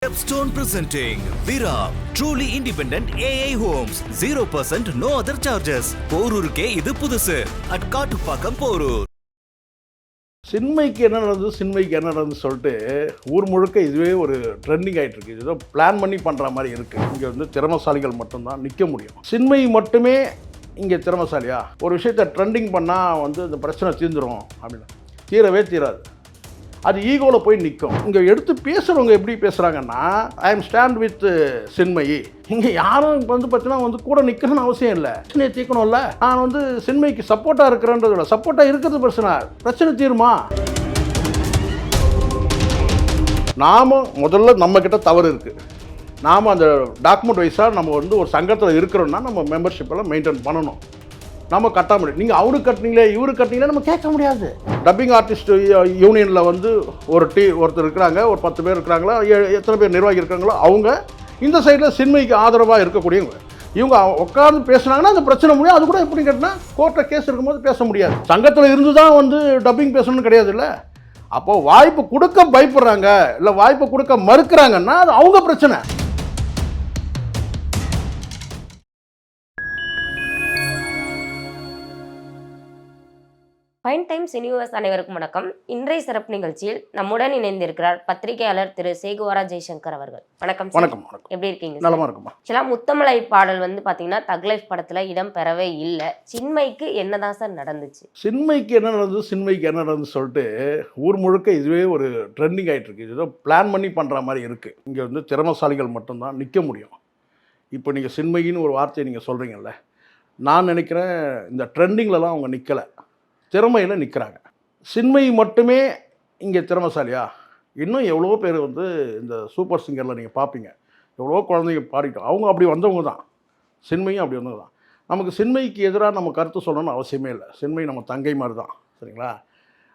Stepstone presenting Vira, truly independent AI homes, 0% no other charges. போரூருக்கே இது புதுசு at Kattupakkam Porur. சின்மைக்கு என்ன நடந்தது சொல்லிட்டு ஊர் முழுக்க இதுவே ஒரு ட்ரெண்டிங் ஆகிட்டு இருக்கு. இது ஏதோ பிளான் பண்ணி பண்ணுற மாதிரி இருக்குது. இங்கே வந்து திறமசாலிகள் மட்டும்தான் நிற்க முடியும். சின்மை மட்டுமே இங்கே திறமசாலியா? ஒரு விஷயத்தை ட்ரெண்டிங் பண்ணால் வந்து இந்த பிரச்சனை தீர்ந்துடும் அப்படின்னு தீரவே தீராது. அது ஈகோவில் போய் நிற்கும். இங்கே எடுத்து பேசுகிறவங்க எப்படி பேசுகிறாங்கன்னா, I am stand with Chinmayi. இங்கே யாரும் வந்து பார்த்தீங்கன்னா வந்து கூட நிற்கணும்னு அவசியம் இல்லை. பிரச்சனையை தீர்க்கணும்ல. நான் வந்து சின்மைக்கு சப்போர்ட்டாக இருக்கிறேன்றதோட சப்போர்ட்டாக இருக்கிறது பிரச்சனை தீருமா? நாம் முதல்ல நம்மக்கிட்ட தவறு இருக்குது. நாம் அந்த டாக்குமெண்ட் வைஸாக நம்ம வந்து ஒரு சங்கத்தில் இருக்கிறோன்னா நம்ம மெம்பர்ஷிப்பெல்லாம் மெயின்டைன் பண்ணணும். நம்ம கட்ட முடியும். நீங்கள் அவருக்கு கட்டினீங்களே இவருக்கு கட்டினீங்களே நம்ம கேட்க முடியாது. டப்பிங் ஆர்டிஸ்ட் யூனியனில் வந்து ஒருத்தர் இருக்கிறாங்க, ஒரு 10 பேர் இருக்கிறாங்களா, எத்தனை பேர் நிர்வாகி இருக்கிறாங்களோ அவங்க இந்த சைடில் சின்மைக்கு ஆதரவாக இருக்கக்கூடியவங்க. இவங்க உட்கார்ந்து பேசுனாங்கன்னா அந்த பிரச்சனை முடியும். அது கூட எப்படி கேட்டால் கோர்ட்டில் கேஸ் இருக்கும்போது பேச முடியாது. சங்கத்தில் இருந்து தான் வந்து டப்பிங் பேசணும்னு கிடையாது இல்லை. அப்போது வாய்ப்பு கொடுக்க பயப்படுறாங்க, இல்லை வாய்ப்பு கொடுக்க மறுக்கிறாங்கன்னா அது அவங்க பிரச்சனை. ஃபைன் டைம்ஸ் யூனிவர்ஸ் அனைவருக்கும் வணக்கம். இன்றைய சிறப்பு நிகழ்ச்சியில் நம்முடன் இணைந்திருக்கிறார் பத்திரிகையாளர் திரு சேகுவாரா ஜெய்சங்கர் அவர்கள். வணக்கம். வணக்கம். எப்படி இருக்கீங்க? நலமா இருக்குமா? ஆக்சுவலா முத்தமலை பாடல் வந்து பாத்தீங்கன்னா தக் லைஃப் படத்துல இடம் பெறவே இல்லை. சின்மைக்கு என்னதான் சார் நடந்துச்சு? சின்மைக்கு என்ன நடந்தது சொல்லிட்டு ஊர் முழுக்க இதுவே ஒரு ட்ரெண்டிங் ஆகிட்டு இருக்கு. இது ஏதோ பிளான் பண்ணி பண்ணுற மாதிரி இருக்குது. இங்கே வந்து திறமசாலிகள் மட்டும்தான் நிற்க முடியும். இப்போ நீங்கள் சின்மையின்னு ஒரு வார்த்தையை நீங்கள் சொல்கிறீங்கல்ல, நான் நினைக்கிறேன் இந்த ட்ரெண்டிங்லலாம் அவங்க நிற்கலை, திறமையில் நிற்கிறாங்க. சின்மை மட்டுமே இங்கே திறமைசாலியா? இன்னும் எவ்வளோ பேர் வந்து இந்த சூப்பர் சிங்கரில் நீங்கள் பார்ப்பீங்க, எவ்வளோ குழந்தைங்க பாடிட்டோம். அவங்க அப்படி வந்தவங்க தான். சின்மையும் அப்படி வந்தவங்க தான். நமக்கு சின்மைக்கு எதிராக நம்ம கருத்து சொல்லணும்னு அவசியமே இல்லை. சின்மை நம்ம தங்கை மாதிரி தான், சரிங்களா?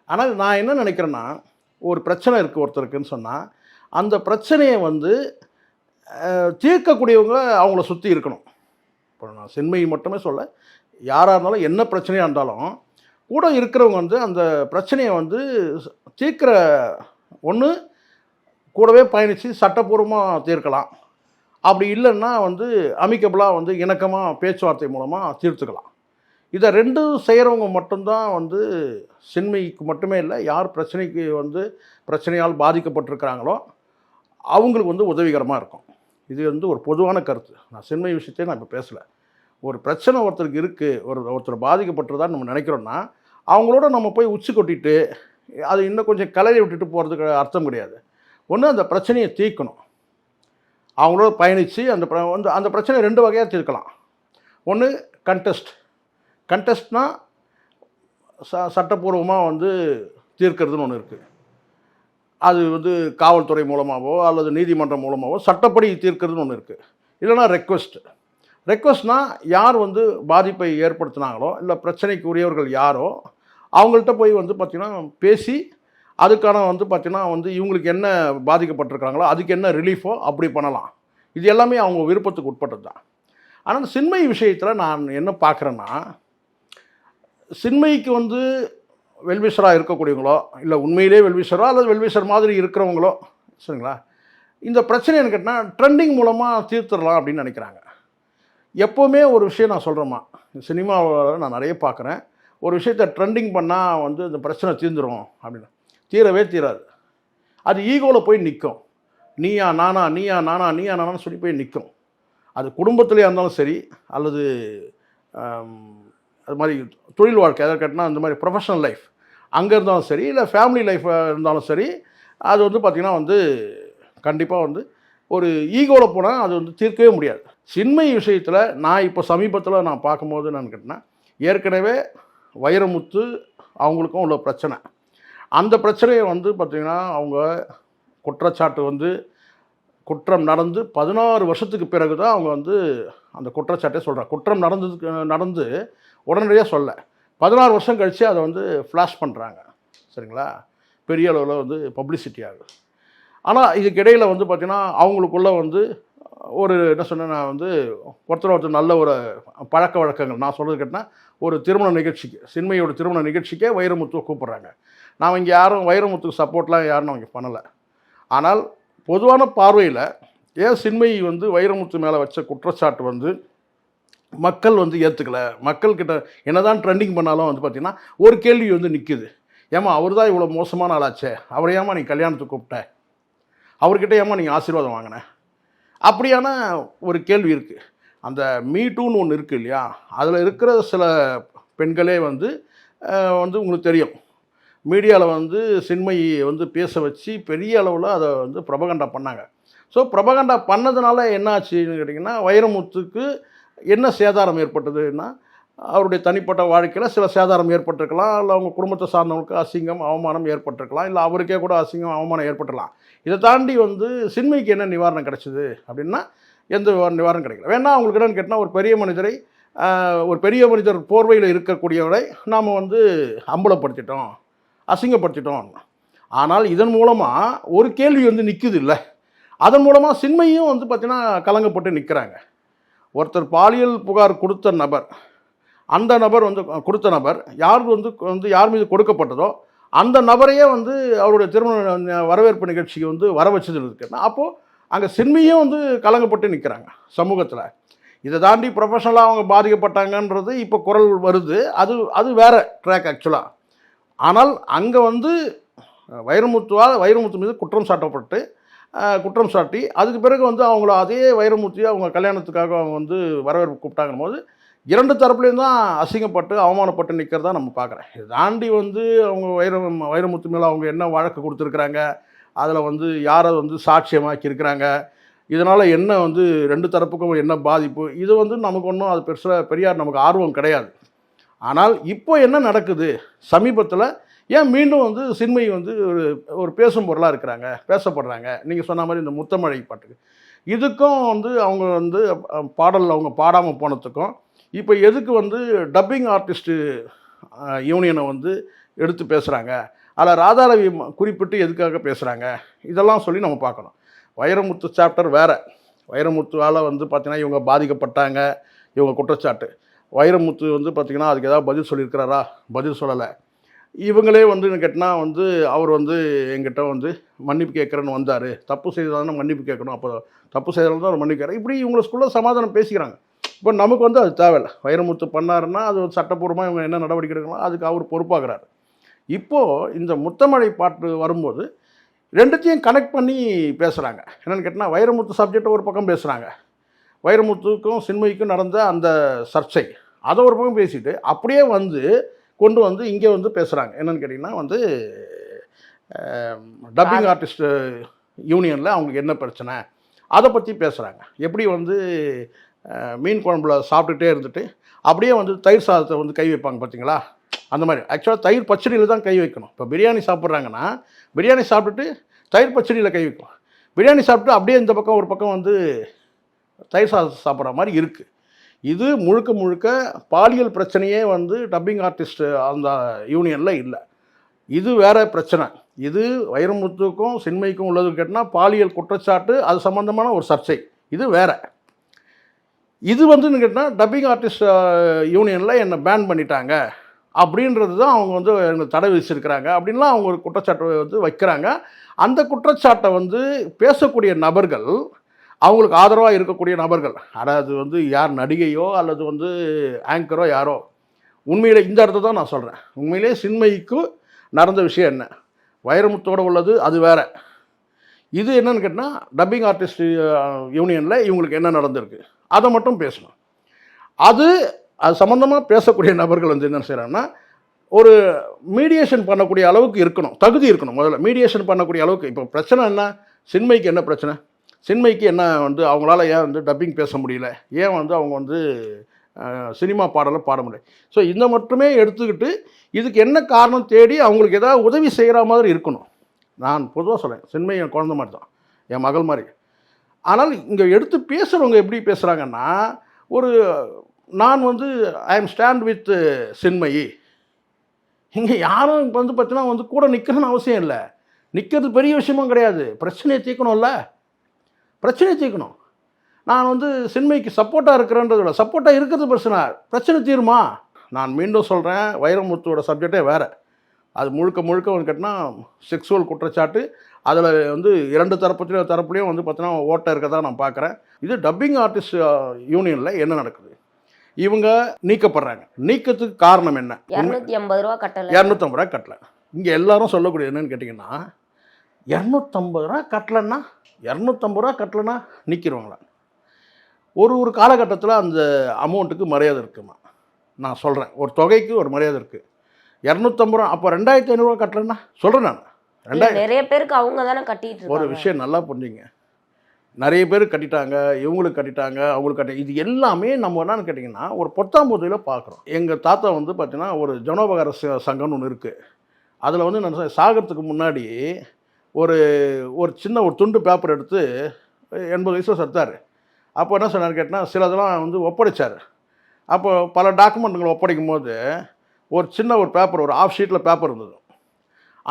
ஆனால் நான் என்ன நினைக்கிறேன்னா, ஒரு பிரச்சனை இருக்குது ஒருத்தருக்குன்னு சொன்னால் அந்த பிரச்சனையை வந்து தீர்க்கக்கூடியவங்க அவங்கள சுற்றி இருக்கணும். இப்போ நான் சின்மை மட்டுமே சொல்ல, யாராக இருந்தாலும் என்ன பிரச்சனையாக இருந்தாலும் கூட இருக்கிறவங்க வந்து அந்த பிரச்சனையை வந்து தீர்க்கிற ஒன்று கூடவே பயணித்து சட்டப்பூர்வமாக தீர்க்கலாம். அப்படி இல்லைன்னா வந்து அமிக்கபிளாக வந்து இணக்கமாக பேச்சுவார்த்தை மூலமாக தீர்த்துக்கலாம். இதை ரெண்டும் செய்கிறவங்க மட்டும்தான் வந்து சின்மைக்கு மட்டுமே இல்லை, யார் பிரச்சனைக்கு வந்து பிரச்சனையால் பாதிக்கப்பட்டிருக்கிறாங்களோ அவங்களுக்கு வந்து உதவிகரமாக இருக்கும். இது வந்து ஒரு பொதுவான கருத்து. நான் சின்மை விஷயத்தையும் நான் இப்போ பேசலை. ஒரு பிரச்சனை ஒருத்தருக்கு இருக்குது, ஒருத்தர் பாதிக்கப்பட்டிருதான்னு நம்ம நினைக்கிறோன்னா அவங்களோட நம்ம போய் உச்சி கொட்டிட்டு அது இன்னும் கொஞ்சம் கலரி விட்டுட்டு போகிறதுக்கு அர்த்தம் கிடையாது. ஒன்று அந்த பிரச்சனையை தீர்க்கணும். அவங்களோட பயணித்து அந்த பிரச்சனையை 2 வகையாக தீர்க்கலாம். ஒன்று கண்டெஸ்ட்னால் சட்டப்பூர்வமாக வந்து தீர்க்கிறதுன்னு ஒன்று இருக்குது. அது வந்து காவல்துறை மூலமாகவோ அல்லது நீதிமன்றம் மூலமாகவோ சட்டப்படி தீர்க்கிறதுன்னு ஒன்று இருக்குது. இல்லைனா ரெக்வஸ்ட்னால் யார் வந்து பாதிப்பை ஏற்படுத்தினாங்களோ இல்லை பிரச்சனைக்கு உரியவர்கள் யாரோ அவங்கள்ட்ட போய் வந்து பார்த்திங்கன்னா பேசி அதுக்கான வந்து பார்த்திங்கன்னா வந்து இவங்களுக்கு என்ன பாதிக்கப்பட்டிருக்காங்களோ அதுக்கு என்ன ரிலீஃபோ அப்படி பண்ணலாம். இது எல்லாமே அவங்க விருப்பத்துக்கு உட்பட்டது தான். ஆனால் சின்மை விஷயத்தில் நான் என்ன பார்க்குறேன்னா, சின்மைக்கு வந்து வெல்விஷராக இருக்கக்கூடியவங்களோ இல்லை உண்மையிலே வெல்விஷரோ அல்லது வெல்விஷர் மாதிரி இருக்கிறவங்களோ, சரிங்களா, இந்த பிரச்சனைன்னு கேட்டால் ட்ரெண்டிங் மூலமாக தீர்த்துடலாம் அப்படின்னு நினைக்கிறாங்க. எப்போவுமே ஒரு விஷயம் நான் சொல்கிறேம்மா, சினிமாவில் நான் நிறைய பார்க்குறேன், ஒரு விஷயத்தை ட்ரெண்டிங் பண்ணால் வந்து இந்த பிரச்சனை தீர்ந்துடும் அப்படின்னு தீரவே தீராது. அது ஈகோவில் போய் நிற்கும். நீயா நானான்னு சொல்லி போய் நிற்கும். அது குடும்பத்துலேயே இருந்தாலும் சரி அல்லது அது மாதிரி தொழில் வாழ்க்கை எதாவது கேட்டால் இந்த மாதிரி ப்ரொஃபஷனல் லைஃப் அங்கே இருந்தாலும் சரி இல்லை ஃபேமிலி லைஃப் இருந்தாலும் சரி, அது வந்து பார்த்திங்கன்னா வந்து கண்டிப்பாக வந்து ஒரு ஈகோவில் போனால் அது வந்து தீர்க்கவே முடியாது. சின்மை விஷயத்தில் நான் இப்போ சமீபத்தில் நான் பார்க்கும்போது என்னன்னு கேட்டேன்னா, ஏற்கனவே வைரமுத்து அவங்களுக்கும் உள்ள பிரச்சனை. அந்த பிரச்சனையை வந்து பார்த்திங்கன்னா அவங்க குற்றச்சாட்டு வந்து குற்றம் நடந்து 16 வருஷத்துக்கு பிறகு தான் அவங்க வந்து அந்த குற்றச்சாட்டை சொல்கிறாங்க. குற்றம் நடந்து உடனடியாக சொல்ல 16 வருஷம் கழித்து அதை வந்து ஃப்ளாஷ் பண்ணுறாங்க, சரிங்களா? பெரிய அளவில் வந்து பப்ளிசிட்டி ஆகுது. ஆனால் இதுக்கு இடையில் வந்து பார்த்திங்கன்னா அவங்களுக்குள்ள வந்து ஒரு என்ன சொன்னேன்னா வந்து ஒருத்தர் நல்ல ஒரு பழக்க வழக்கங்கள், நான் சொல்கிறது கேட்டால் ஒரு திருமண நிகழ்ச்சிக்கு, சின்மையோட திருமண நிகழ்ச்சிக்கே வைரமுத்துவை கூப்பிட்றாங்க. நான் இங்கே யாரும் வைரமுத்துக்கு சப்போர்ட்லாம் யாரும் அவங்க பண்ணலை. ஆனால் பொதுவான பார்வையில் ஏன் சின்மயி வந்து வைரமுத்து மேலே வச்ச குற்றச்சாட்டு வந்து மக்கள் வந்து ஏற்றுக்கல, மக்கள்கிட்ட என்னதான் ட்ரெண்டிங் பண்ணாலும் வந்து பார்த்திங்கன்னா ஒரு கேள்வி வந்து நிற்குது. ஏமா அவர் தான் இவ்வளோ மோசமான ஆளாச்சே, அவரை ஏமா நீ கல்யாணத்துக்கு கூப்பிட்ட, அவர்கிட்ட ஏமா நீங்கள் ஆசீர்வாதம் வாங்கின, அப்படியான ஒரு கேள்வி இருக்குது. அந்த மீட்டூன்னு ஒன்று இருக்குது இல்லையா, அதில் இருக்கிற சில பெண்களே வந்து உங்களுக்கு தெரியும், மீடியாவில் வந்து சின்மயி வந்து பேச வச்சு பெரிய அளவில் அதை வந்து பிரபகண்டா பண்ணாங்க. ஸோ பிரபகண்டா பண்ணதுனால என்ன ஆச்சுன்னு கேட்டிங்கன்னா, வைரமுத்துக்கு என்ன சேதாரம் ஏற்பட்டதுன்னா, அவருடைய தனிப்பட்ட வாழ்க்கையில் சில சேதாரம் ஏற்பட்டிருக்கலாம், இல்லை அவங்க குடும்பத்தை சார்ந்தவங்களுக்கு அசிங்கம் அவமானம் ஏற்பட்டிருக்கலாம், இல்லை அவருக்கே கூட அசிங்கம் அவமானம் ஏற்பட்டுருக்கலாம். இதை தாண்டி வந்து சின்மயிக்கு என்ன நிவாரணம் கிடைச்சிது அப்படின்னா எந்த நிவாரணம் கிடைக்கல. வேணா அவங்களுக்கு என்னன்னு கேட்டால், ஒரு பெரிய மனிதர் போர்வையில் இருக்கக்கூடியவரை நாம் வந்து அம்பலப்படுத்திட்டோம், அசிங்கப்படுத்திட்டோம். ஆனால் இதன் மூலமாக ஒரு கேள்வி வந்து நிற்குது இல்லை, அதன் மூலமாக சின்மயும் வந்து பார்த்திங்கன்னா கலங்கப்பட்டு நிற்கிறாங்க. ஒருத்தர் பாலியல் புகார் கொடுத்த நபர், அந்த நபர் வந்து கொடுத்த நபர் யார் மீது கொடுக்கப்பட்டதோ அந்த நபரையே வந்து அவருடைய திருமண வரவேற்பு நிகழ்ச்சிக்கு வந்து வர வச்சது இருக்குன்னா, அப்போது அங்கே சின்மயும் வந்து கலங்கப்பட்டு நிற்கிறாங்க சமூகத்தில். இதை தாண்டி ப்ரொஃபஷனலாக அவங்க பாதிக்கப்பட்டாங்கன்றது இப்போ குரல் வருது, அது வேறு ட்ராக் ஆக்சுவலாக. ஆனால் அங்கே வந்து வைரமுத்து மீது குற்றம் சாட்டி அதுக்கு பிறகு வந்து அவங்கள அதே வைரமுத்தியை அவங்க கல்யாணத்துக்காக அவங்க வந்து வரவேற்பு கூப்பிட்டாங்கன்னு போது இரண்டு தரப்புலேயும் தான் அசிங்கப்பட்டு அவமானப்பட்டு நிற்கிறதா நம்ம பார்க்குறேன். இதை தாண்டி வந்து அவங்க வைரமுத்து மேலே அவங்க என்ன வழக்கு கொடுத்துருக்குறாங்க, அதில் வந்து யாரை வந்து சாட்சியமாக்கி இருக்கிறாங்க, இதனால் என்ன வந்து ரெண்டு தரப்புக்கும் என்ன பாதிப்பு, இது வந்து நமக்கு ஒன்றும் அது பெரியார் நமக்கு ஆர்வம் கிடையாது. ஆனால் இப்போ என்ன நடக்குது, சமீபத்தில் ஏன் மீண்டும் வந்து சின்மயி வந்து ஒரு பேசும் பொருளாக இருக்கிறாங்க, பேசப்படுறாங்க. நீங்கள் சொன்ன மாதிரி இந்த முத்தமழை பாட்டுக்கு இதுக்கும் வந்து அவங்க வந்து பாடல் அவங்க பாடாமல் போனதுக்கும் இப்போ எதுக்கு வந்து டப்பிங் ஆர்டிஸ்ட்டு யூனியனை வந்து எடுத்து பேசுகிறாங்க, அதில் ராதாரவி குறிப்பிட்டு எதுக்காக பேசுகிறாங்க, இதெல்லாம் சொல்லி நம்ம பார்க்கணும். வைரமுத்து சாப்டர் வேறு. வைரமுத்துவால் வந்து பார்த்திங்கன்னா இவங்க பாதிக்கப்பட்டாங்க, இவங்க குற்றச்சாட்டு. வைரமுத்து வந்து பார்த்திங்கன்னா அதுக்கு ஏதாவது பதில் சொல்லியிருக்கிறாரா, பதில் சொல்லலை. இவங்களே வந்து கேட்டால் வந்து அவர் வந்து எங்கிட்ட வந்து மன்னிப்பு கேட்குறேன்னு வந்தார், தப்பு செய்தாலும் மன்னிப்பு கேட்கணும், அப்போ தப்பு செய்தாலும் தான் அவர் மன்னிப்பு கேட்குறேன், இப்படி இவங்களுக்குள்ள சமாதானம் பேசிக்கிறாங்க. இப்போ நமக்கு வந்து அது தேவையில்லை. வைரமுத்து பண்ணாருன்னா அது சட்டப்பூர்வமாக இவங்க என்ன நடவடிக்கை எடுக்கலாம் அதுக்கு அவர் பொறுப்பாகிறார். இப்போது இந்த முத்தமழை பாட்டு வரும்போது ரெண்டுத்தையும் கனெக்ட் பண்ணி பேசுகிறாங்க. என்னென்னு கேட்டால் வைரமுத்து சப்ஜெக்டை ஒரு பக்கம் பேசுகிறாங்க, வைரமுத்துக்கும் சின்மயிக்கும் நடந்த அந்த சர்ச்சை அதை ஒரு பக்கம் பேசிட்டு அப்படியே வந்து கொண்டு வந்து இங்கே வந்து பேசுகிறாங்க. என்னென்னு கேட்டிங்கன்னா வந்து டப்பிங் ஆர்டிஸ்ட் யூனியனில் அவங்களுக்கு என்ன பிரச்சனை அதை பற்றி பேசுகிறாங்க. எப்படி வந்து மீன் குழம்புல சாப்பிட்டுட்டே இருந்துட்டு அப்படியே வந்து தயிர் சாதத்தை வந்து கை வைப்பாங்க பார்த்தீங்களா, அந்த மாதிரி. ஆக்சுவலாக தயிர் பச்சடியில் தான் கை வைக்கணும். இப்போ பிரியாணி சாப்பிட்றாங்கன்னா பிரியாணி சாப்பிட்டுட்டு தயிர் பச்சடியில் கை வைக்கணும். பிரியாணி சாப்பிட்டு அப்படியே இந்த பக்கம் ஒரு பக்கம் வந்து தயிர் சாதத்தை சாப்பிட்ற மாதிரி இருக்குது. இது முழுக்க பாலியல் பிரச்சனையே வந்து டப்பிங் ஆர்டிஸ்ட் அந்த யூனியனில் இல்லை. இது வேறு பிரச்சனை. இது வைரமுத்துக்கும் சின்மயிக்கும் உள்ளது கேட்டால் பாலியல் குற்றச்சாட்டு, அது சம்மந்தமான ஒரு சர்ச்சை. இது வேறு. இது வந்து கேட்டால் டப்பிங் ஆர்டிஸ்ட் யூனியனில் என்னை பேன் பண்ணிட்டாங்க அப்படின்றது தான் அவங்க வந்து எனக்கு தடை விதிச்சிருக்கிறாங்க அப்படின்லாம் அவங்க ஒரு குற்றச்சாட்டை வந்து வைக்கிறாங்க. அந்த குற்றச்சாட்டை வந்து பேசக்கூடிய நபர்கள், அவங்களுக்கு ஆதரவாக இருக்கக்கூடிய நபர்கள், அதாவது வந்து யார் நடிகையோ அல்லது வந்து ஆங்கரோ யாரோ, உண்மையிலே இந்த இடத்த தான் நான் சொல்கிறேன். உண்மையிலே சின்மயிக்கு நடந்த விஷயம் என்ன, வைரமுத்தோடு உள்ளது அது வேறு. இது என்னன்னு கேட்டால் டப்பிங் ஆர்டிஸ்ட் யூனியனில் இவங்களுக்கு என்ன நடந்திருக்கு அதை மட்டும் பேசணும். அது சம்மந்தமாக பேசக்கூடிய நபர்கள் வந்து என்ன செய்கிறாங்கன்னா, ஒரு மீடியேஷன் பண்ணக்கூடிய அளவுக்கு இருக்கணும், தகுதி இருக்கணும். முதல்ல மீடியேஷன் பண்ணக்கூடிய அளவுக்கு. இப்போ பிரச்சனை என்ன, சின்மயிக்கு என்ன பிரச்சனை, சின்மயிக்கு என்ன வந்து அவங்களால ஏன் வந்து டப்பிங் பேச முடியல, ஏன் வந்து அவங்க வந்து சினிமா பாடலை பாட முடியல. ஸோ இந்த மட்டுமே எடுத்துக்கிட்டு இதுக்கு என்ன காரணம் தேடி அவங்களுக்கு ஏதாவது உதவி செய்கிற மாதிரி இருக்கணும். நான் பொதுவாக சொல்கிறேன், சின்மயி என் குழந்த மாதிரி தான், என் மகள் மாதிரி. ஆனால் இங்கே எடுத்து பேசுகிறவங்க எப்படி பேசுகிறாங்கன்னா, நான் வந்து ஐ எம் ஸ்டாண்ட் வித் சின்மயி. இங்கே யாரும் வந்து பார்த்தீங்கன்னா வந்து கூட நிற்கணும்னு அவசியம் இல்லை, நிற்கிறது பெரிய விஷயமும் கிடையாது. பிரச்சனையை தீர்க்கணும்ல, பிரச்சனையை தீர்க்கணும். நான் வந்து சின்மயிக்கு சப்போர்ட்டாக இருக்கிறேன்றதில்ல, சப்போர்ட்டாக இருக்கிறது பிரச்சனை தீருமா? நான் மீண்டும் சொல்கிறேன், வைரமுத்துவோட சப்ஜெக்டே வேறு. அது முழுக்க வந்து கேட்டால் செக்ஸுவல் குற்றச்சாட்டு, அதில் வந்து 2 தரப்புலையும் வந்து பார்த்தீங்கன்னா ஓட்டை இருக்கதா நான் பார்க்குறேன். இது டப்பிங் ஆர்டிஸ்ட் யூனியனில் என்ன நடக்குது? இவங்க நீக்கப்படுறாங்க. நீக்கத்துக்கு காரணம் என்ன? 250 ரூபா கட்டல. 250 ரூபா கட்டலை. இங்கே எல்லாரும் சொல்லக்கூடிய என்னன்னு கேட்டிங்கன்னா, 250 ரூபா கட்டலைன்னா 250 ரூபா கட்டலைன்னா நீக்கிடுவாங்களா? ஒரு காலகட்டத்தில் அந்த அமௌண்ட்டுக்கு மரியாதை இருக்குமா? நான் சொல்கிறேன், ஒரு தொகைக்கு ஒரு மரியாதை இருக்குது. 250 ரூபா அப்போ 2500 ரூபா கட்டலைன்னா சொல்கிறேன் நான். நிறைய பேருக்கு அவங்க தானே கட்டிட்டு ஒரு இருக்காங்க. விஷயம் நல்லா புரிஞ்சுங்க. நிறைய பேர் கட்டிட்டாங்க, இவங்களுக்கு கட்டிட்டாங்க, அவங்களுக்கு கட்டி, இது எல்லாமே நம்ம என்னன்னு கேட்டிங்கன்னா ஒரு பொத்தாம்பூதியில் பார்க்குறோம். எங்கள் தாத்தா வந்து பார்த்தீங்கன்னா ஒரு ஜனோபகார சங்கம்னு ஒன்று இருக்குது. அதில் வந்து நான் சாகிறதுக்கு முன்னாடி ஒரு சின்ன ஒரு துண்டு பேப்பர் எடுத்து 80 வயசில் செத்தார். அப்போ என்ன சொன்னார் கேட்டால் சிலதெல்லாம் வந்து ஒப்படைச்சார். அப்போ பல டாக்குமெண்ட்டுங்களை ஒப்படைக்கும் போது ஒரு சின்ன ஒரு பேப்பர், ஒரு ஆஃப் ஷீட்டில் பேப்பர் இருந்தது.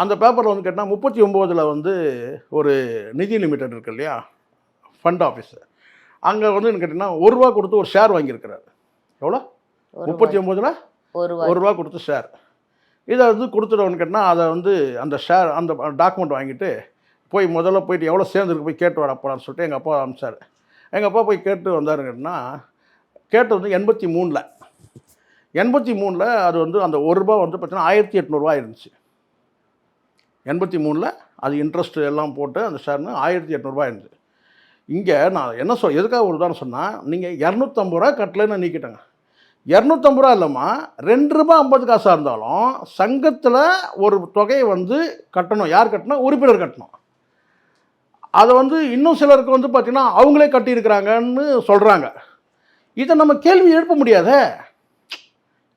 அந்த பேப்பரில் வந்து கேட்டால் 39 வந்து ஒரு நிதி லிமிடெட் இருக்கு இல்லையா, ஃபண்ட் ஆஃபீஸு, அங்கே வந்து கேட்டிங்கன்னா ₹1 கொடுத்து ஒரு ஷேர் வாங்கியிருக்கிறாரு. எவ்வளோ? 39 ₹1 கொடுத்து ஷேர். இதை வந்து கொடுத்துட்டவன்னு கேட்டால் அதை வந்து அந்த ஷேர் அந்த டாக்குமெண்ட் வாங்கிட்டு முதல்ல போயிட்டு எவ்வளோ சேர்ந்துருக்கு போய் கேட்டு வரப்போறான்னு சொல்லிட்டு எங்கள் அப்பா அனுப்பிச்சார். எங்கள் அப்பா போய் கேட்டு வந்தாருங்கன்னா கேட்டு வந்து 83 அது வந்து அந்த ₹1 வந்து பார்த்தீங்கன்னா 1800 ரூபா இருந்துச்சு. 83 அது இன்ட்ரெஸ்ட் எல்லாம் போட்டு அந்த ஷேர்னு 1800 ரூபா இருந்துச்சு. இங்கே நான் என்ன எதுக்காக ஒரு உதாரணம் சொன்னால், நீங்கள் 250 ரூபா கட்டலைன்னு நீக்கிட்டாங்க. 250 ரூபா இல்லைம்மா, ₹2.50 இருந்தாலும் சங்கத்தில் ஒரு தொகையை வந்து கட்டணும். யார் கட்டணும்? உறுப்பினர் கட்டணும். அதை வந்து இன்னும் சிலருக்கு வந்து பார்த்திங்கன்னா அவங்களே கட்டியிருக்கிறாங்கன்னு சொல்கிறாங்க. இதை நம்ம கேள்வி எழுப்ப முடியாதே.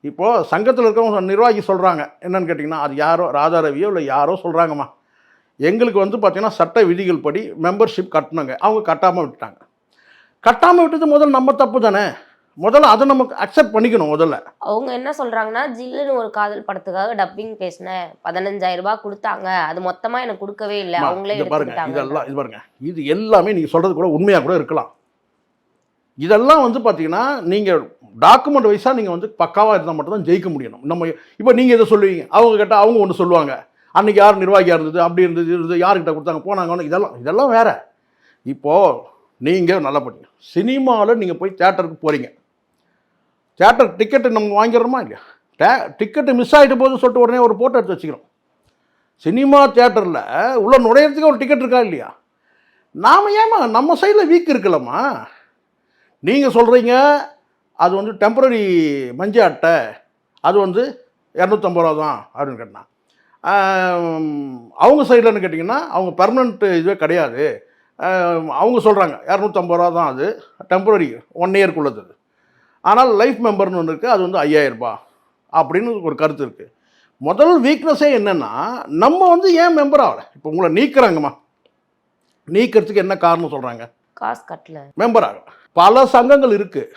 இப்போது சங்கத்தில் இருக்கிறவங்க நிர்வாகி சொல்கிறாங்க என்னன்னு கேட்டிங்கன்னா, அது யாரோ ராதாரவியோ இல்லை யாரோ சொல்கிறாங்கம்மா, எங்களுக்கு வந்து பார்த்திங்கன்னா சட்ட விதிகள் படி மெம்பர்ஷிப் கட்டணுங்க. அவங்க கட்டாமல் விட்டுட்டாங்க. கட்டாமல் விட்டது முதல்ல நம்ம தப்பு தானே. முதல்ல அதை நமக்கு அக்செப்ட் பண்ணிக்கணும். முதல்ல அவங்க என்ன சொல்கிறாங்கன்னா, ஜில்லுன்னு ஒரு காதல் படத்துக்காக டப்பிங் பேசினேன், 15000 ரூபாய் கொடுத்தாங்க, அது மொத்தமாக எனக்கு கொடுக்கவே இல்லை, அவங்களே பாருங்க. இதெல்லாம் இது பாருங்க, இது எல்லாமே நீங்கள் சொல்கிறது கூட உண்மையாக கூட இருக்கலாம். இதெல்லாம் வந்து பார்த்தீங்கன்னா நீங்கள் டாக்குமெண்ட் வைஸாக நீங்கள் வந்து பக்காவாக இருந்தால் மட்டும்தான் ஜெயிக்க முடியணும். நம்ம இப்போ நீங்கள் இதை சொல்லுவீங்க, அவங்க கேட்டால் அவங்க ஒன்று சொல்லுவாங்க, அன்றைக்கி யார் நிர்வாகியாக இருந்தது, அப்படி இருந்தது, யார்கிட்ட கொடுத்தாங்க, போனாங்க, இதெல்லாம் வேறு. இப்போது நீங்கள் நல்லா பண்ணீங்க, சினிமாவில் நீங்கள் போய் தேட்டருக்கு போகிறீங்க, தேட்டர் டிக்கெட்டு நம்ம வாங்கிடுறோமா இல்லையா? டிக்கெட்டு மிஸ் ஆகிட்ட போது சொல்லிட்டு உடனே ஒரு ஃபோட்டோ எடுத்து வச்சுக்கிறோம். சினிமா தேட்டரில் உள்ள நுழையிறதுக்கு ஒரு டிக்கெட் இருக்கா இல்லையா? நாம் ஏமா நம்ம சைடில் வீக் இருக்கலாமா? நீங்கள் சொல்கிறீங்க அது வந்து டெம்பரரி மஞ்ச அட்டை, அது வந்து 250 ரூபா தான் அப்படின்னு கேட்டால், அவங்க சைடில்னு கேட்டிங்கன்னா அவங்க பெர்மனண்ட் இதுவே கிடையாது. அவங்க சொல்கிறாங்க 250 ரூபா தான், அது டெம்பரரி 1 இயர்க்குள்ளது. ஆனால் லைஃப் மெம்பர்னு ஒன்று இருக்குது, அது வந்து 5000 ரூபாய் அப்படின்னு ஒரு கருத்து இருக்குது. முதல் வீக்னஸே என்னென்னா, நம்ம வந்து ஏன் மெம்பர் ஆகலை? இப்போ உங்களை நீக்கிறாங்கம்மா, நீக்கிறதுக்கு என்ன காரணம் சொல்கிறாங்க? காசு கட்டல, மெம்பர் ஆகலை. பல சங்கங்கள் இருக்குது,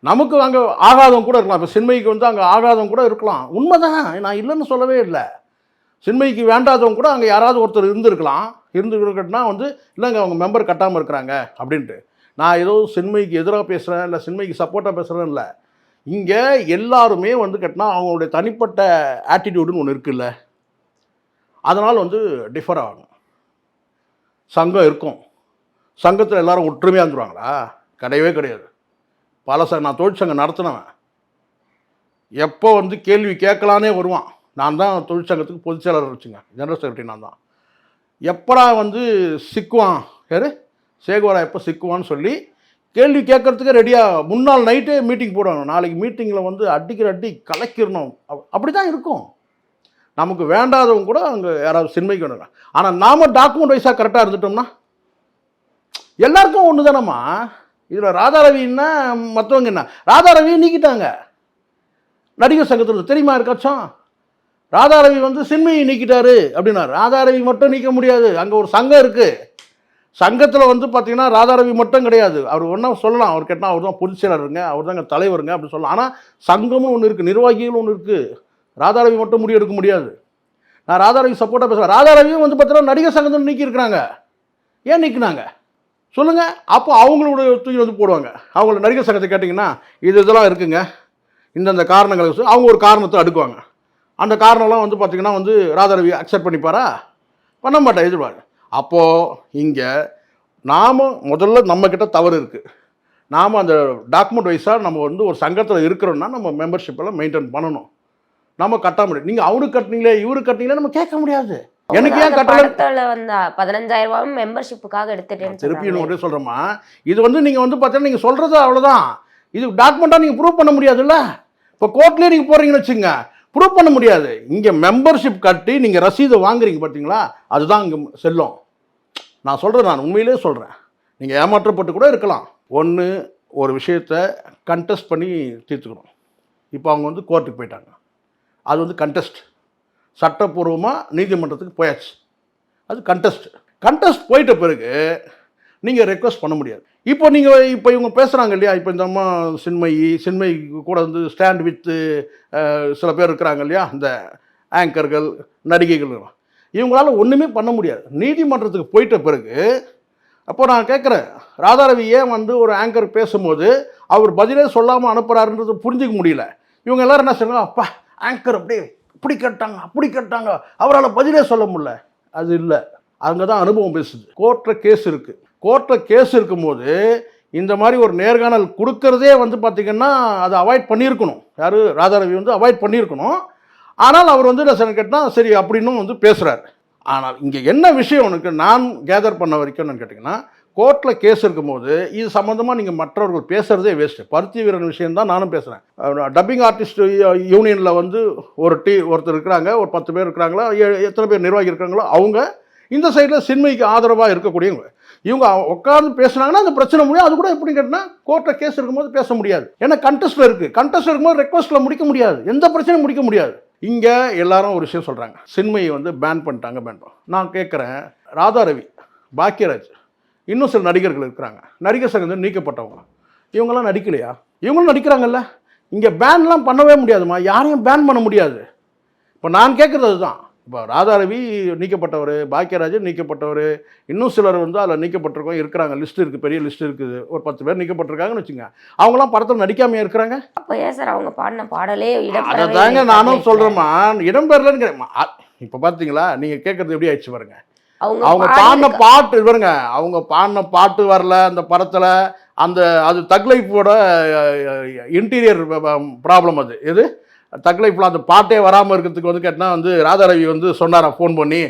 நமக்கு அங்கே ஆகாதவங்க கூட இருக்கலாம். இப்போ சின்மைக்கு வந்து அங்கே ஆகாதவங்க கூட இருக்கலாம், உண்மைதான், நான் இல்லைன்னு சொல்லவே இல்லை. சின்மைக்கு வேண்டாதவங்க கூட அங்கே யாராவது ஒருத்தர் இருந்துருக்கட்டுனா வந்து இல்லைங்க அவங்க மெம்பர் கட்டாமல் இருக்கிறாங்க அப்படின்ட்டு. நான் ஏதோ சின்மைக்கு எதிராக பேசுகிறேன் இல்லை சின்மைக்கு சப்போர்ட்டாக பேசுகிறேன்னு இல்லை. இங்கே எல்லாருமே வந்து கேட்டால் அவங்களுடைய தனிப்பட்ட ஆட்டிடியூடுன்னு ஒன்று இருக்குல்ல, அதனால் வந்து டிஃபர் ஆகும். சங்கம் இருக்கும், சங்கத்தில் எல்லோரும் ஒற்றுமையாக இருந்துருவாங்களா? கிடையவே கிடையாது. நான் தொழிற்சங்கம் நடத்தினவன், எப்போ வந்து கேள்வி கேட்கலானே வருவான். நான் தான் தொழிற்சங்கத்துக்கு பொதுச் செயலாளர் வச்சுங்க, ஜெனரல் செக்ரட்டரி நான் தான். எப்படா வந்து சிக்குவான், யார் சேகுவாரா எப்போ சிக்குவான்னு சொல்லி கேள்வி கேட்கறதுக்கே ரெடியாக முன்னாள் நைட்டே மீட்டிங் போடுவாங்க. நாளைக்கு மீட்டிங்கில் வந்து அடிக்கிற அடி கலக்கிடணும், அப்படி தான் இருக்கும். நமக்கு வேண்டாதவங்க கூட அங்கே யாராவது சின்மைக்கு வேணும். ஆனால் நாம் டாக்குமெண்ட் வைஸாக கரெக்டாக இருந்துட்டோம்னா எல்லாருக்கும் ஒன்று தானம்மா. இதில் ராதாரவின்னா மற்றவங்க என்ன, ராதாரவியை நீக்கிட்டாங்க நடிகர் சங்கத்தில், தெரியுமா இருக்காச்சும்? ராதாரவி வந்து சின்மையை நீக்கிட்டாரு அப்படின்னா, ராதாரவி மட்டும் நீக்க முடியாது, அங்கே ஒரு சங்கம் இருக்குது. சங்கத்தில் வந்து பார்த்தீங்கன்னா ராதாரவி மட்டும் கிடையாது, அவர் ஒன்றா சொல்லலாம், அவர் கேட்டால் அவர் தான் பொதுச் செயலருங்க, அவர் தாங்க தலைவருங்க அப்படின்னு சொல்லலாம். ஆனால் சங்கமும் ஒன்று இருக்குது, நிர்வாகிகளும் ஒன்று இருக்குது. ராதாரவி மட்டும் முடிவு எடுக்க முடியாது. நான் ராதாரவி சப்போர்ட்டாக பேசுகிறேன். ராதாரவியும் வந்து பார்த்தீங்கன்னா நடிகர் சங்கத்தில் நீக்கியிருக்கிறாங்க. ஏன் நீக்கினாங்க சொல்லுங்கள்? அப்போ அவங்களோட தூக்கி வந்து போடுவாங்க. அவங்கள நடிகர் சங்கத்தை கேட்டிங்கன்னா இதெல்லாம் இருக்குங்க, இந்தந்த காரணங்களை அவங்க ஒரு காரணத்தை அடுக்குவாங்க. அந்த காரணம்லாம் வந்து பார்த்திங்கன்னா வந்து ராதாரவி அக்செப்ட் பண்ணிப்பாரா? பண்ண மாட்டேன், எதிர்பார்க்க. அப்போது இங்கே நாம் முதல்ல நம்மக்கிட்ட தவறு இருக்குது. நாம் அந்த டாக்குமெண்ட் வைஸாக நம்ம வந்து ஒரு சங்கத்தில் இருக்கிறோன்னா நம்ம மெம்பர்ஷிப்பெல்லாம் மெயின்டைன் பண்ணணும். நம்ம கட்ட முடியும். நீங்கள் அவருக்கு கட்டினீங்களே இவருக்கு கட்டினீங்களே நம்ம கேட்க முடியாது. எனக்கு ஏன் கட்டல வந்த 15,000 மெம்பர்ஷிப்புக்காக எடுத்துட்டேன். திருப்பி ஒன்றே சொல்கிறேம்மா, இது வந்து நீங்கள் வந்து பார்த்தீங்கன்னா நீங்கள் சொல்கிறது அவ்வளோதான். இது டாக்குமெண்ட்டாக நீங்கள் ப்ரூவ் பண்ண முடியாதுல்ல. இப்போ கோர்ட்லேயே நீங்கள் போகிறீங்கன்னு வச்சுங்க, ப்ரூவ் பண்ண முடியாது. இங்கே மெம்பர்ஷிப் கட்டி நீங்கள் ரசீதை வாங்குறீங்க பார்த்தீங்களா, அதுதான் இங்கே செல்லும். நான் சொல்கிறேன், நான் உண்மையிலே சொல்கிறேன். நீங்கள் ஏமாற்றப்பட்டு கூட இருக்கலாம். ஒன்று, ஒரு விஷயத்தை கண்டெஸ்ட் பண்ணி தீர்த்துக்கணும். இப்போ அவங்க வந்து கோர்ட்டுக்கு போயிட்டாங்க, அது வந்து கண்டெஸ்ட், சட்டப்பூர்வமாக நீதிமன்றத்துக்கு போயாச்சு, அது கண்டெஸ்ட் போயிட்ட பிறகு நீங்கள் ரெக்வஸ்ட் பண்ண முடியாது. இப்போ இவங்க பேசுகிறாங்க இல்லையா, இப்போ இந்த அம்மா சின்மயி கூட வந்து ஸ்டாண்ட் வித்து சில பேர் இருக்கிறாங்க இல்லையா, இந்த ஆங்கர்கள், நடிகைகள், இவங்களால ஒன்றுமே பண்ண முடியாது. நீதிமன்றத்துக்கு போயிட்ட பிறகு அப்போ நான் கேட்குறேன், ராதாரவி ஏன் வந்து ஒரு ஆங்கர் பேசும்போது அவர் பதிலே சொல்லாமல் அனுப்புகிறாருன்றது புரிஞ்சிக்க முடியல. இவங்க எல்லோரும் என்ன சொல்லுவாங்க, அப்பா ஆங்கர் அப்படியே இப்படி கேட்டாங்க அவரால் பதிலே சொல்ல முடியல. அது இல்லை, அங்கே தான் அனுபவம் பேசுது. கோர்ட்டில் கேஸ் இருக்கும்போது இந்த மாதிரி ஒரு நேர்காணல் கொடுக்கறதே வந்து பார்த்திங்கன்னா அதை அவாய்ட் பண்ணியிருக்கணும். யார், ராதாரவி வந்து அவாய்ட் பண்ணியிருக்கணும். ஆனால் அவர் வந்து என்ன கேட்டால் சரி அப்படின்னும் வந்து பேசுகிறார். ஆனால் இங்கே என்ன விஷயம் உனக்கு நான் கேதர் பண்ண வரைக்கும் என்னன்னு கேட்டிங்கன்னா, கோர்ட்டில் கேஸ் இருக்கும்போது இது சம்மந்தமாக நீங்கள் மற்றவர்கள் பேசுகிறதே வேஸ்ட்டு. பருத்தி வீரன் விஷயந்தான் நானும் பேசுகிறேன். டப்பிங் ஆர்டிஸ்ட் யூனியனில் வந்து ஒருத்தர் இருக்கிறாங்க, ஒரு 10 பேர் இருக்கிறாங்களா, எத்தனை பேர் நிர்வாகி இருக்கிறாங்களோ அவங்க இந்த சைடில் சின்மைக்கு ஆதரவாக இருக்கக்கூடியவங்க. இவங்க உட்கார்ந்து பேசுனாங்கன்னா அந்த பிரச்சனை முடியும். அது கூட எப்படி கேட்டால் கோர்ட்டில் கேஸ் இருக்கும்போது பேச முடியாது. ஏன்னா கண்டெஸ்ட்டில் இருக்கும்போது ரெக்வஸ்ட்டில் முடிக்க முடியாது, எந்த பிரச்சனையும் முடிக்க முடியாது. இங்கே எல்லாரும் ஒரு விஷயம் சொல்கிறாங்க, சின்மையை வந்து பேன் பண்ணிட்டாங்க. நான் கேட்குறேன், ராதாரவி, பாக்கியராஜ், இன்னும் சில நடிகர்கள் இருக்கிறாங்க, நடிகர் சங்கம் நீக்கப்பட்டவங்க, இவங்கெல்லாம் நடிக்கலையா? இவங்களும் நடிக்கிறாங்கல்ல. இங்கே பேன்லாம் பண்ணவே முடியாதுமா, யாரையும் பேன் பண்ண முடியாது. இப்போ நான் கேட்குறது அதுதான். இப்போ ராதாரவி நீக்கப்பட்டவர், பாக்கியராஜ் நீக்கப்பட்டவர், இன்னும் சிலர் வந்து அதில் நீக்கப்பட்டிருக்கோம் இருக்கிறாங்க. லிஸ்ட் இருக்குது, பெரிய லிஸ்ட் இருக்குது. ஒரு 10 பேர் நீக்கப்பட்டிருக்காங்கன்னு வச்சுங்க. அவங்களாம் படத்தில் நடிக்காமையே இருக்கிறாங்க. அப்போ ஏன் சார் அவங்க பாடின பாடலே அதை தாங்க நானும் சொல்கிறேம்மா, இடம்பெறலன்னு. இப்போ பார்த்தீங்களா, நீங்கள் கேட்குறது எப்படி ஆயிடுச்சு பாருங்க. அவங்க பாடின பாட்டு பாருங்க, அவங்க பாடின பாட்டு வரல அந்த படத்தில். அது தக் லைஃபோட இன்டீரியர் ப்ராப்ளம். அது எது தக் லைஃப்பில் அந்த பாட்டே வராமல் இருக்கிறதுக்கு வந்து கேட்டால் வந்து ராதாரவி வந்து சொன்னாரா ஃபோன் பண்ணி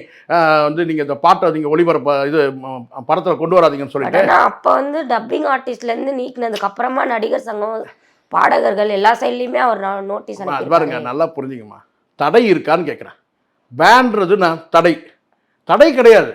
வந்து நீங்கள் இந்த பாட்டை நீங்கள் ஒளிபரப்ப இது படத்தில் கொண்டு வராதீங்கன்னு சொல்லிட்டு. அப்போ வந்து டப்பிங் ஆர்டிஸ்ட்லேருந்து நீக்கினதுக்கு அப்புறமா நடிகர் சங்கம், பாடகர்கள் எல்லா சைட்லேயுமே அவர் நோட்டீஸ் பாருங்க. நல்லா புரிஞ்சுங்கம்மா, தடை இருக்கான்னு கேட்குறேன். பேன்றது நான் தடை கிடையாது.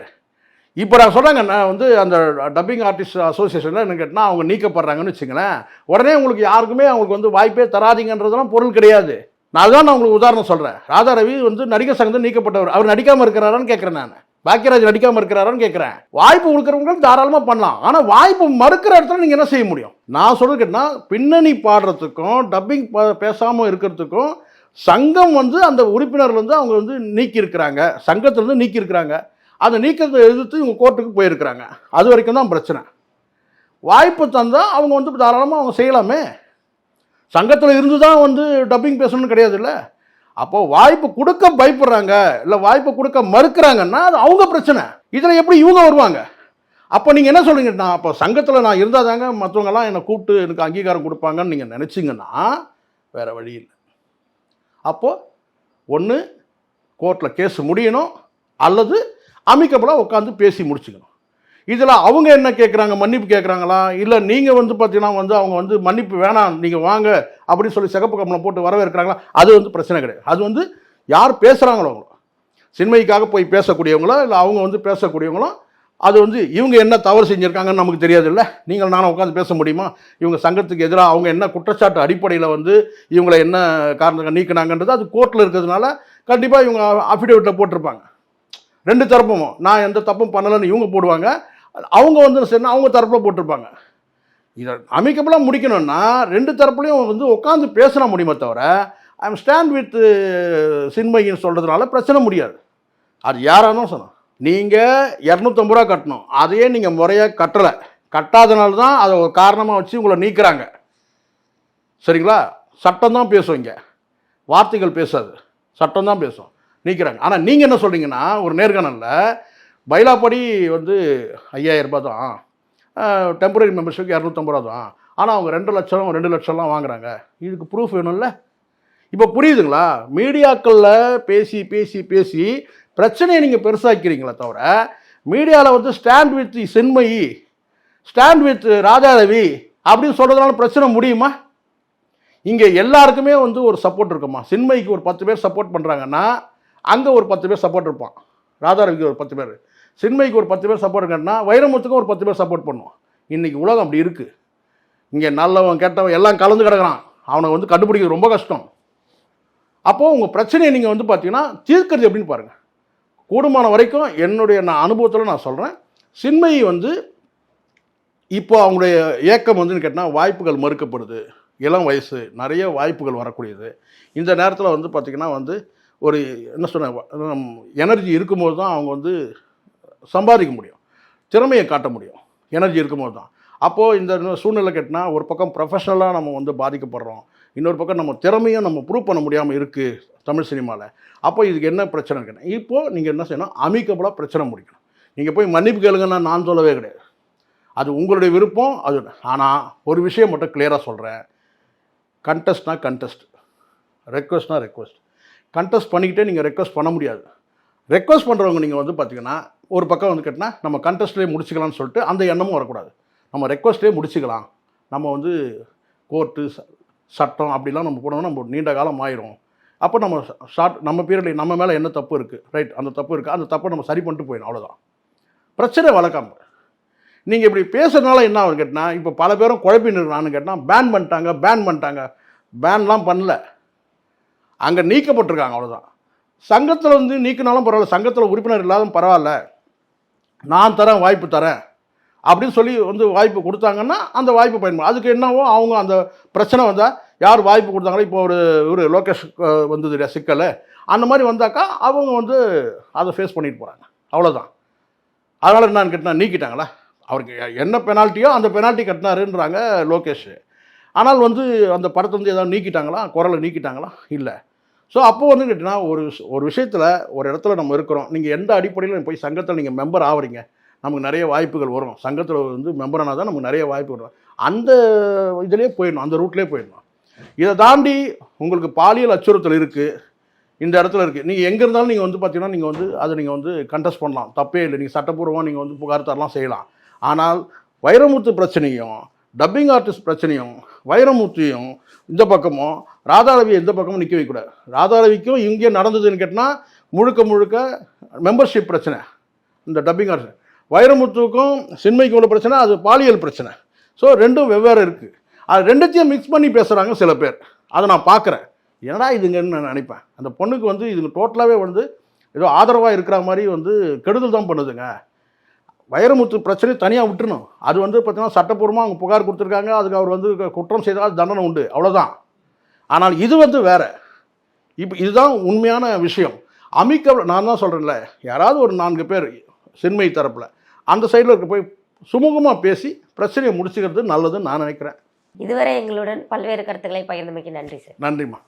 இப்போ நான் சொல்கிறாங்க, நான் வந்து அந்த டப்பிங் ஆர்டிஸ்ட் அசோசியேஷனில் என்ன கேட்டால் அவங்க நீக்கப்படுறாங்கன்னு வச்சுங்களேன், உடனே உங்களுக்கு யாருக்குமே அவங்களுக்கு வந்து வாய்ப்பே தராதிங்கன்றதெல்லாம் பொருள் கிடையாது. நான் உங்களுக்கு உதாரணம் சொல்கிறேன். ராதாரவி வந்து நடிகர் சங்கத்தில் நீக்கப்பட்டவர், அவர் நடிக்காமல் இருக்கிறாரான்னு கேட்குறேன். நான் பாக்கியராஜ் நடிக்காமல் இருக்கிறாரான்னு கேட்குறேன். வாய்ப்பு கொடுக்குறவங்க தாராளமாக பண்ணலாம். ஆனால் வாய்ப்பு மறுக்கிற இடத்துல நீங்கள் என்ன செய்ய முடியும்? நான் சொல்கிறது கேட்டால், பின்னணி பாடுறதுக்கும் டப்பிங் பேசாமல் இருக்கிறதுக்கும் சங்கம் வந்து அந்த உறுப்பினர்லேருந்து அவங்க வந்து நீக்கியிருக்கிறாங்க, சங்கத்திலேருந்து நீக்கியிருக்கிறாங்க. அந்த நீக்கத்தை எதிர்த்து இவங்க கோர்ட்டுக்கு போயிருக்கிறாங்க. அது வரைக்கும் தான் பிரச்சனை. வாய்ப்பு தந்தால் அவங்க வந்து தாராளமாக அவங்க செய்யலாமே. சங்கத்தில் இருந்து தான் வந்து டப்பிங் பேசணும்னு கிடையாது இல்லை. அப்போது வாய்ப்பு கொடுக்க பயப்படுறாங்க, இல்லை வாய்ப்பு கொடுக்க மறுக்கிறாங்கன்னா அது அவங்க பிரச்சனை. இதில் எப்படி இவங்க வருவாங்க? அப்போ நீங்கள் என்ன சொல்கிறீங்க, நான் அப்போ சங்கத்தில் நான் இருந்தால் தாங்க மற்றவங்கெல்லாம் என்னை கூப்பிட்டு எனக்கு அங்கீகாரம் கொடுப்பாங்கன்னு நீங்கள் நினச்சிங்கன்னா வேறு வழி இல்லை. அப்போது ஒன்று கோர்ட்டில் கேஸ் முடியணும், அல்லது அமிக்கபுளாக உட்காந்து பேசி முடிச்சுக்கணும். இதில் அவங்க என்ன கேட்குறாங்க, மன்னிப்பு கேட்குறாங்களா, இல்லை நீங்கள் வந்து பார்த்தீங்கன்னா வந்து அவங்க வந்து மன்னிப்பு வேணாம் நீங்கள் வாங்க அப்படின்னு சொல்லி சிகப்பு கம்பளம் போட்டு வரவேற்கிறாங்களா, அது வந்து பிரச்சனை கிடையாது. அது வந்து யார் பேசுகிறாங்களோ அவங்களோ, சின்மைக்காக போய் பேசக்கூடியவங்களோ இல்லை அவங்க வந்து பேசக்கூடியவங்களோ, அது வந்து இவங்க என்ன தவறு செஞ்சுருக்காங்கன்னு நமக்கு தெரியாது இல்லை. நீங்கள் நானும் உட்காந்து பேச முடியுமா? இவங்க சங்கத்துக்கு எதிராக அவங்க என்ன குற்றச்சாட்டு அடிப்படையில் வந்து இவங்களை என்ன காரணம் நீக்கினாங்கன்றது அது கோர்ட்டில் இருக்கிறதுனால கண்டிப்பாக இவங்க அஃபிடேவிட்டில் போட்டிருப்பாங்க. 2 தரப்பும் நான் எந்த தப்பும் பண்ணலைன்னு இவங்க போடுவாங்க, அவங்க வந்து சரி அவங்க தரப்பில் போட்டிருப்பாங்க. இதை அமிக்கபுளாக முடிக்கணும்னா 2 தரப்புலையும் வந்து உட்காந்து பேசினா முடியுமே தவிர ஐம் ஸ்டாண்ட் வித் சின்மைன்னு சொல்கிறதுனால பிரச்சனை முடியாது. அது யாராலும் சொன்னோம். நீங்கள் 250 ரூபா கட்டணும், அதையே நீங்கள் முறையாக கட்டாதனால தான் அதை ஒரு காரணமாக வச்சு உங்களை நீக்கிறாங்க. சரிங்களா? சட்டம் தான் பேசும், இங்கே வார்த்தைகள் பேசாது, சட்டம் தான் பேசும், நீக்கிறாங்க. ஆனால் நீங்கள் என்ன சொல்கிறீங்கன்னா, ஒரு நேர்காணலில் பைலாப்படி வந்து 5000 ரூபாய் தான், டெம்பரரி மெம்பர்ஷிப் 250 ரூபா தான். ஆனால் அவங்க 2 லட்சம் 2 லட்சம்லாம் வாங்குறாங்க. இதுக்கு ப்ரூஃப் வேணும்ல. இப்போ புரியுதுங்களா? மீடியாக்களில் பேசி பேசி பேசி பிரச்சனையை நீங்கள் பெருசாக்கிறீங்களே தவிர, மீடியாவில் வந்து stand with சென்மயி, stand with Raja Ravi அப்படின்னு சொல்கிறதுனால பிரச்சனை முடியுமா? இங்கே எல்லாருக்குமே வந்து ஒரு சப்போர்ட் இருக்குமா? சின்மயிக்கு ஒரு 10 பேர் சப்போர்ட் பண்ணுறாங்கன்னா அங்கே ஒரு 10 பேர் சப்போர்ட் இருப்பான். ராதாரவிக்கு ஒரு 10 பேர், சின்மயிக்கு ஒரு 10 பேர் சப்போர்ட் இருக்காங்கன்னா வைரமுத்துக்கும் ஒரு 10 பேர் சப்போர்ட் பண்ணுவோம். இன்றைக்கி உலகம் அப்படி இருக்குது. இங்கே நல்லவன் கெட்டவன் எல்லாம் கலந்து கிடக்கிறான். அவனை வந்து கண்டுபிடிக்கிறது ரொம்ப கஷ்டம். அப்போது உங்கள் பிரச்சனையை நீங்கள் வந்து பார்த்தீங்கன்னா தீர்க்கிறது எப்படின்னு பாருங்கள். கூடுமான வரைக்கும் என்னுடைய அனுபவத்தில் நான் சொல்கிறேன், சின்மயி வந்து இப்போ அவங்களுடைய ஏக்கம் வந்து கேட்டால் வாய்ப்புகள் மறுக்கப்படுது. இளம் வயசு, நிறைய வாய்ப்புகள் வரக்கூடியது. இந்த நேரத்தில் வந்து பார்த்திங்கன்னா வந்து ஒரு என்ன சொன்ன எனர்ஜி இருக்கும்போது தான் அவங்க வந்து சம்பாதிக்க முடியும், திறமையை காட்ட முடியும். எனர்ஜி இருக்கும்போது தான். அப்போது இந்த சூழ்நிலை கேட்டால் ஒரு பக்கம் ப்ரொஃபஷ்னலாக நம்ம வந்து பாதிக்கப்படுறோம், இன்னொரு பக்கம் நம்ம திறமையும் நம்ம ப்ரூவ் பண்ண முடியாமல் இருக்குது தமிழ் சினிமாவில். அப்போ இதுக்கு என்ன பிரச்சனை கேட்டேன். இப்போது நீங்கள் என்ன செய்யணும், அமிக்கபுளாக பிரச்சனை முடிக்கணும். நீங்கள் போய் மன்னிப்பு கேளுங்கன்னா நான் சொல்லவே கிடையாது, அது உங்களுடைய விருப்பம். அது ஆனால் ஒரு விஷயம் மட்டும் கிளியராக சொல்கிறேன், கண்டெஸ்ட்னா கண்டெஸ்ட், ரெக்வஸ்ட்னா ரெக்வஸ்ட். கண்டெஸ்ட் பண்ணிக்கிட்டே நீங்கள் ரெக்வஸ்ட் பண்ண முடியாது. ரெக்வஸ்ட் பண்ணுறவங்க நீங்கள் வந்து பார்த்திங்கன்னா ஒரு பக்கம் வந்து கேட்டால் நம்ம கண்டெஸ்ட்லேயே முடிச்சுக்கலாம்னு சொல்லிட்டு அந்த எண்ணமும் வரக்கூடாது. நம்ம ரெக்வஸ்ட்லேயே முடிச்சுக்கலாம், நம்ம வந்து கோர்ட்டு சட்டம் அப்படிலாம் நம்ம போனோம்னா நம்ம நீண்ட காலம் ஆயிரும். அப்போ நம்ம நம்ம பீரியடில் நம்ம மேலே என்ன தப்பு இருக்குது, ரைட், அந்த தப்பு இருக்குது, அந்த தப்பை நம்ம சரி பண்ணிட்டு போயிடும், அவ்வளோதான். பிரச்சனை வளர்க்காம நீங்கள் இப்படி பேசுறதுனால என்ன ஆகும் கேட்டால், இப்போ பல பேரும் குழப்பின்னு கேட்டால் பேன் பண்ணிட்டாங்க. பேன்லாம் பண்ணல, அங்கே நீக்கப்பட்டிருக்காங்க, அவ்வளோதான். சங்கத்தில் வந்து நீக்கினாலும் பரவாயில்ல, சங்கத்தில் உறுப்பினர் இல்லாத பரவாயில்ல, நான் தரேன், வாய்ப்பு தரேன் அப்படின்னு சொல்லி வந்து வாய்ப்பு கொடுத்தாங்கன்னா அந்த வாய்ப்பு பயன்படும். அதுக்கு என்னவோ அவங்க அந்த பிரச்சனை வந்தால் யார் வாய்ப்பு கொடுத்தாங்களோ, இப்போ ஒரு லோகேஷ் வந்தது இல்லையா சிக்கல், அந்த மாதிரி வந்தாக்கா அவங்க வந்து அதை ஃபேஸ் பண்ணிட்டு போகிறாங்க, அவ்வளோதான். அதனால் என்னன்னு கேட்டால் நீக்கிட்டாங்களா, அவருக்கு என்ன பெனால்ட்டியோ அந்த பெனால்ட்டி கட்டினாருன்றாங்க லோகேஷ். ஆனால் வந்து அந்த படத்தை வந்து ஏதாவது நீக்கிட்டாங்களா, குரலை நீக்கிட்டாங்களா, இல்லை. ஸோ அப்போது வந்து கேட்டிங்கன்னா ஒரு விஷயத்தில் ஒரு இடத்துல நம்ம இருக்கிறோம், நீங்கள் எந்த அடிப்படையில் போய் சங்கத்தில் நீங்கள் மெம்பர் ஆகிறீங்க, நமக்கு நிறைய வாய்ப்புகள் வரும். சங்கத்தில் வந்து மெம்பரானால் தான் நமக்கு நிறைய வாய்ப்பு வரும். அந்த இதிலே போயிடணும், அந்த ரூட்லேயே போயிடணும். இதை தாண்டி உங்களுக்கு பாலியல் அச்சுறுத்தல் இருக்குது, இந்த இடத்துல இருக்குது, நீங்கள் எங்கே இருந்தாலும் நீங்கள் வந்து பார்த்தீங்கன்னா நீங்கள் வந்து அதை நீங்கள் வந்து கண்டெஸ்ட் பண்ணலாம், தப்பே இல்லை. நீங்கள் சட்டப்பூர்வமாக நீங்கள் வந்து புகார் தரலாம், செய்யலாம். ஆனால் வைரமுத்து பிரச்சனையும் டப்பிங் ஆர்டிஸ்ட் பிரச்சனையும் வைரமுத்தையும் இந்த பக்கமும் ராதாரவியை இந்த பக்கமும் நிற்க வைக்கக்கூடாது. ராதாரவிக்கும் இங்கே நடந்ததுன்னு கேட்டால் முழுக்க மெம்பர்ஷிப் பிரச்சனை, இந்த டப்பிங் ஆர்டிஸ்ட். வைரமுத்துக்கும் சின்மைக்கும் உள்ள பிரச்சனை அது பாலியல் பிரச்சனை. ஸோ ரெண்டும் வெவ்வேறு இருக்குது. அது ரெண்டுத்தையும் மிக்ஸ் பண்ணி பேசுகிறாங்க சில பேர், அதை நான் பார்க்குறேன். என்னடா இதுங்கன்னு நான் நினைப்பேன். அந்த பொண்ணுக்கு வந்து இதுங்க டோட்டலாகவே வந்து ஏதோ ஆதரவாக இருக்கிற மாதிரி வந்து கெடுதல் தான் பண்ணுதுங்க. வைரமுத்து பிரச்சனை தனியாக விட்டுருணும். அது வந்து பார்த்தீங்கன்னா சட்டப்பூர்வமாக அவங்க புகார் கொடுத்துருக்காங்க, அதுக்கு அவர் வந்து குற்றம் செய்தால் தண்டனை உண்டு, அவ்வளோதான். ஆனால் இது வந்து வேறு. இப்போ இதுதான் உண்மையான விஷயம். நான் தான் சொல்கிறேன்ல, யாராவது ஒரு 4 பேர் சின்மை தரப்பில் அந்த சைடில் இருக்க போய் சுமூகமாக பேசி பிரச்சனையை முடிச்சுக்கிறது நல்லதுன்னு நான் நினைக்கிறேன். இதுவரை எங்களுடன் பல்வேறு கருத்துக்களை பகிர்ந்தமைக்கு நன்றி சார். நன்றிம்மா.